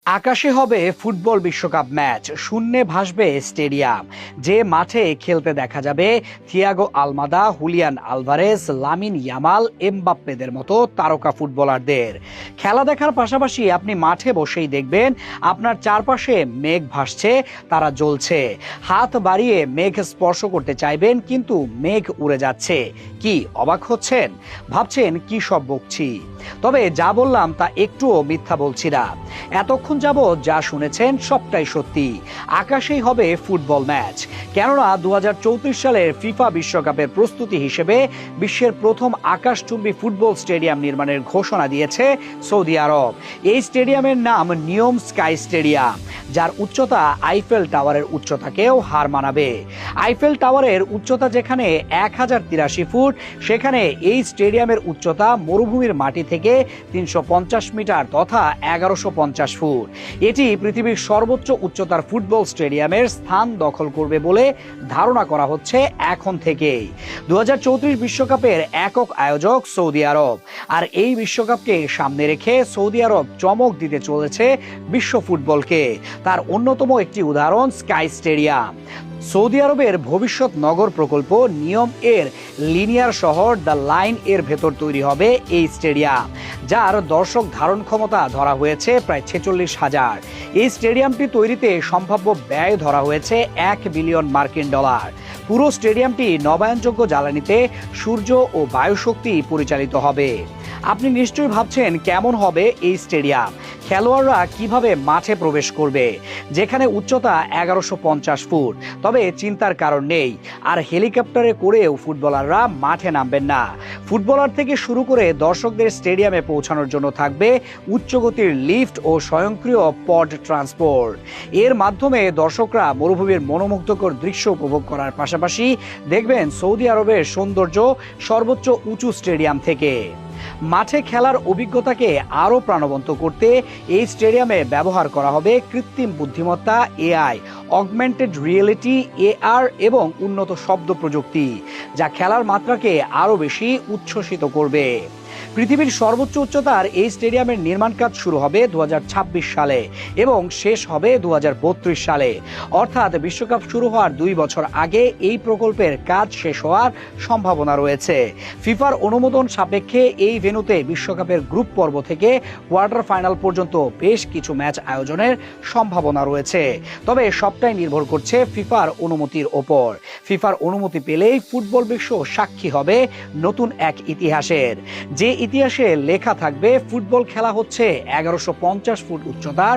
আকাশে হবে ফুটবল বিশ্বকাপ ম্যাচ, শূন্যে ভাসবে স্টেডিয়াম। যে মাঠে খেলতে দেখা যাবে Thiago Almada, Julian Alvarez, Lamine Yamal, এমবাপ্পেদের মতো তারকা ফুটবলারদের। খেলা দেখার পাশাপাশি আপনি মাঠে বসেই দেখবেন আপনার চারপাশে মেঘ ভাসছে, তারা জ্বলছে। হাত বাড়িয়ে মেঘ স্পর্শ করতে চাইবেন, কিন্তু মেঘ উড়ে যাচ্ছে। কি অবাক হচ্ছেন? ভাবছেন কি সব বকছি? তবে যা বললাম তা একটুও মিথ্যা বলছি না। এতক্ষণ যাবৎ যা শুনেছেন সবটাই সত্যি। আকাশেই হবে ফুটবল ম্যাচ। কেননা 2034 সালের ফিফা বিশ্বকাপের প্রস্তুতি হিসেবে বিশ্বের প্রথম আকাশচুম্বী ফুটবল স্টেডিয়াম নির্মাণের ঘোষণা দিয়েছে সৌদি আরব। এই স্টেডিয়ামের নাম নিয়ম স্কাই স্টেডিয়াম, যার উচ্চতা আইফেল টাওয়ারের উচ্চতাকেও হার মানাবে। আইফেল টাওয়ারের উচ্চতা যেখানে 1083 ফুট, সেখানে এই স্টেডিয়ামের উচ্চতা মরুভূমির মাটি থেকে 350 মিটার তথা 1150 ফুট। এটি পৃথিবীর সর্বোচ্চ উচ্চতার ফুটবল স্টেডিয়ামের স্থান দখল করবে বলে ধারণা করা হচ্ছে এখন থেকেই। 2034 বিশ্বকাপের একক আয়োজক সৌদি আরব, আর এই বিশ্বকাপকে সামনে রেখে সৌদি আরব চমক দিতে চলেছে বিশ্ব ফুটবলকে। তার অন্যতম একটি উদাহরণ স্কাই স্টেডিয়াম। সৌদি আরবের ভবিষ্যৎ নগর প্রকল্প নিয়ম এর লিনিয়ার শহর দ্য লাইন এর ভেতর তৈরি হবে এই স্টেডিয়াম, যার দর্শক ধারণ ক্ষমতা ধরা হয়েছে প্রায় 46,000। এই স্টেডিয়ামটি তৈরিতে সম্ভাব্য ব্যয় ধরা হয়েছে $1 বিলিয়ন। পুরো স্টেডিয়ামটি নবায়নযোগ্য জ্বালানিতে সূর্য ও বায়ুশক্তি পরিচালিত হবে। আপনি নিশ্চয়ই ভাবছেন কেমন হবে এই স্টেডিয়াম, খেলোয়াড়রা কিভাবে মাঠে প্রবেশ করবে, যেখানে উচ্চতা 1150 ফুট। তবে চিন্তার কারণ নেই, আর হেলিকপ্টারে করেও ফুটবলাররা মাঠে নামবেন না। ফুটবলার থেকে শুরু করে দর্শকদের স্টেডিয়ামে পৌঁছানোর জন্য থাকবে উচ্চগতির লিফট ও স্বয়ংক্রিয় পড ট্রান্সপোর্ট। এর মাধ্যমে দর্শকরা মরুভূমির মনোমুগ্ধকর দৃশ্য উপভোগ করার পাশাপাশি দেখবেন সৌদি আরবের সৌন্দর্য সর্বোচ্চ উঁচু স্টেডিয়াম থেকে। মাঠে খেলার অভিজ্ঞতাকে আরও প্রাণবন্ত করতে এই স্টেডিয়ামে ব্যবহার করা হবে কৃত্রিম বুদ্ধিমত্তা, এআই, অগমেন্টেড রিয়েলিটি, এআর এবং উন্নত শব্দ প্রযুক্তি, যা খেলার মাত্রাকে আরও বেশি উচ্ছ্বসিত করবে। পৃথিবীর সর্বোচ্চ উচ্চতার এই স্টেডিয়ামের নির্মাণ কাজ শুরু হবে 2026 সালে এবং শেষ হবে 2032 সালে। অর্থাৎ বিশ্বকাপ শুরু হওয়ার 2 বছর আগে এই প্রকল্পের কাজ শেষ হওয়ার সম্ভাবনা রয়েছে। ফিফার অনুমোদন সাপেক্ষে এই ভেন্যুতে বিশ্বকাপের গ্রুপ পর্ব থেকে কোয়ার্টার ফাইনাল পর্যন্ত বেশ কিছু ম্যাচ আয়োজনের সম্ভাবনা রয়েছে। তবে সবটাই নির্ভর করছে ফিফার অনুমতির ওপর। ফিফার অনুমতি পেলেই ফুটবল বিশ্ব সাক্ষী হবে নতুন এক ইতিহাসের, যে ইতিহাসে লেখা থাকবে ফুটবল খেলা হচ্ছে 1150 ফুট উচ্চতার